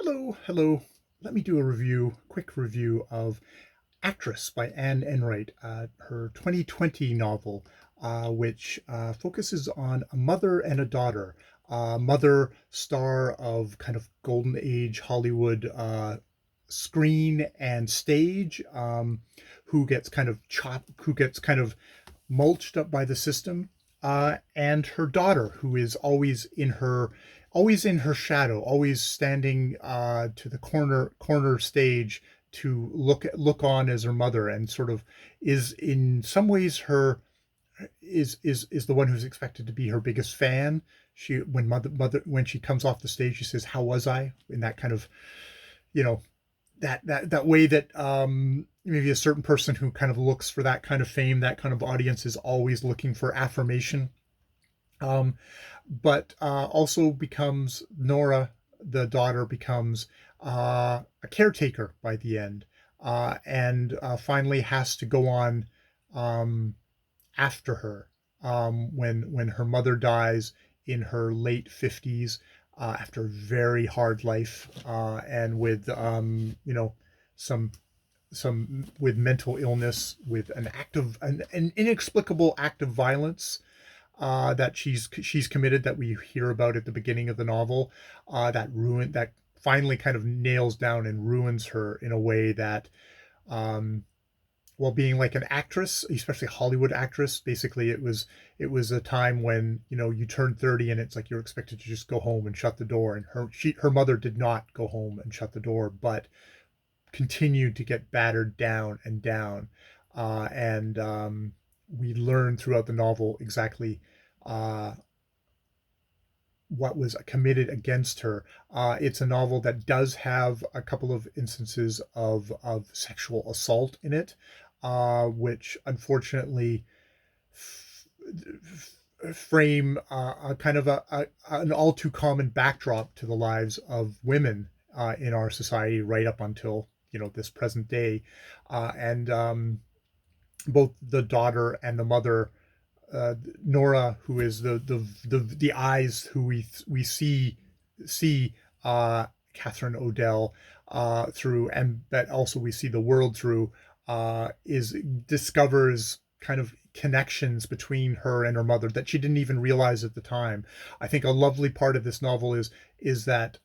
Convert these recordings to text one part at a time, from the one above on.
Hello. Let me do a quick review of Actress by Anne Enright, her 2020 novel, which focuses on a mother and a daughter. Mother, star of kind of golden age Hollywood screen and stage, who gets kind of mulched up by the system, and her daughter, who is always in her shadow, always standing to the corner stage to look on as her mother, and sort of is in some ways her is the one who's expected to be her biggest fan. She when she comes off the stage, she says, "How was I?" in that kind of, you know, that way that maybe a certain person who kind of looks for that kind of fame, that kind of audience, is always looking for affirmation. Um, but also becomes Nora, the daughter, becomes a caretaker by the end, and finally has to go on um, after her, when her mother dies in her late 50s, after a very hard life, and with some with mental illness, with an inexplicable act of violence that she's committed, that we hear about at the beginning of the novel, that finally kind of nails down and ruins her in a way that, um, while being like an actress, especially a Hollywood actress, basically it was a time when you turn 30 and it's like you're expected to just go home and shut the door. And her mother did not go home and shut the door, but continued to get battered down and down. And We learn throughout the novel exactly uh, what was committed against her. It's a novel that does have a couple of instances of sexual assault in it, which unfortunately frame a kind of an all too common backdrop to the lives of women in our society right up until this present day, and both the daughter and the mother, Nora, who is the eyes, who we see Catherine Odell through, and that also we see the world through, is discovers kind of connections between her and her mother that she didn't even realize at the time. I think a lovely part of this novel is that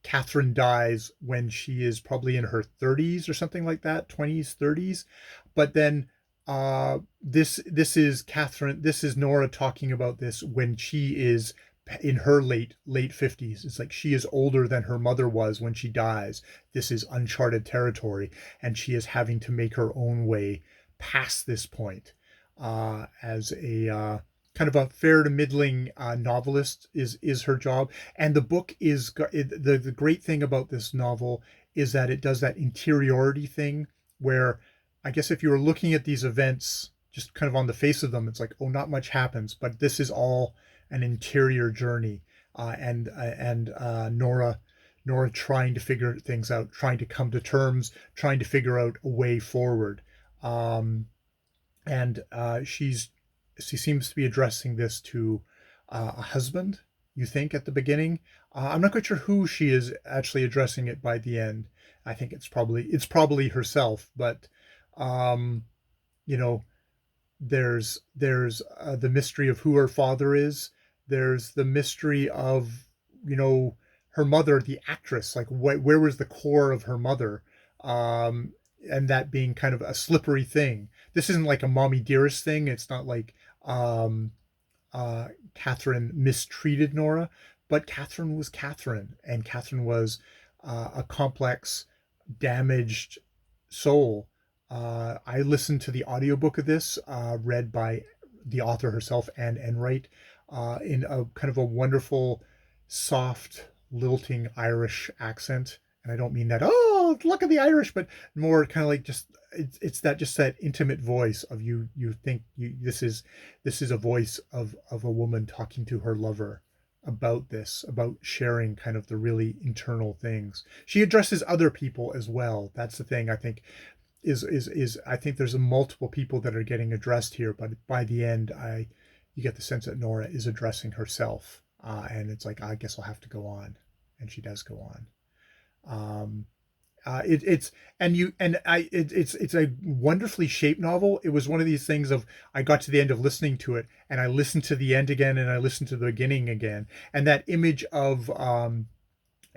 Catherine dies when she is probably in her 30s or something like that, 20s, 30s. But then this is Catherine, this is Nora talking about this when she is in her late 50s. It's like she is older than her mother was when she dies. This is uncharted territory, and she is having to make her own way past this point, as a kind of a fair to middling novelist is her job. And the book is the great thing about this novel is that it does that interiority thing, where I guess if you were looking at these events just kind of on the face of them, it's like, oh, not much happens, but this is all an interior journey, and Nora trying to figure things out, trying to come to terms, trying to figure out a way forward. Um, and she seems to be addressing this to a husband, you think, at the beginning. I'm not quite sure who she is actually addressing it by the end. I think it's probably herself, but um, you know, there's the mystery of who her father is. There's the mystery of her mother, the actress. Like, where was the core of her mother? Um, and that being kind of a slippery thing. This isn't like a mommy dearest thing. It's not like um, Catherine mistreated Nora, but Catherine was Catherine, and Catherine was a complex, damaged soul. I listened to the audiobook of this, read by the author herself, Anne Enright, in a kind of a wonderful, soft, lilting Irish accent. And I don't mean that, oh, look at the Irish, but more kind of like just it's that, just that intimate voice of you think this is a voice of a woman talking to her lover about this, about sharing kind of the really internal things. She addresses other people as well. That's the thing, I think, is I think there's a multiple people that are getting addressed here, but by the end, you get the sense that Nora is addressing herself, and it's like, I guess I'll have to go on. and she does go on. It's and you and I it's a wonderfully shaped novel. It was one of these things of I got to the end of listening to it, and I listened to the end again, and I listened to the beginning again, and that image of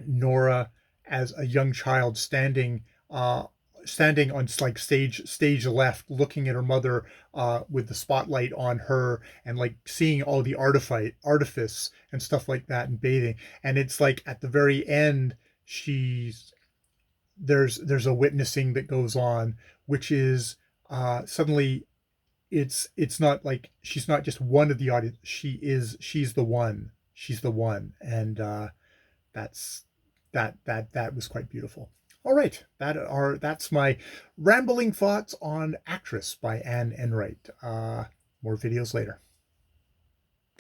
Nora as a young child standing on like stage left, looking at her mother with the spotlight on her, and like seeing all the artifice and stuff like that, and bathing. And it's like at the very end, she's there's a witnessing that goes on, which is suddenly it's not like she's not just one of the audience. She's the one. She's the one, and that's that was quite beautiful. All right, that's my rambling thoughts on Actress by Anne Enright. More videos later.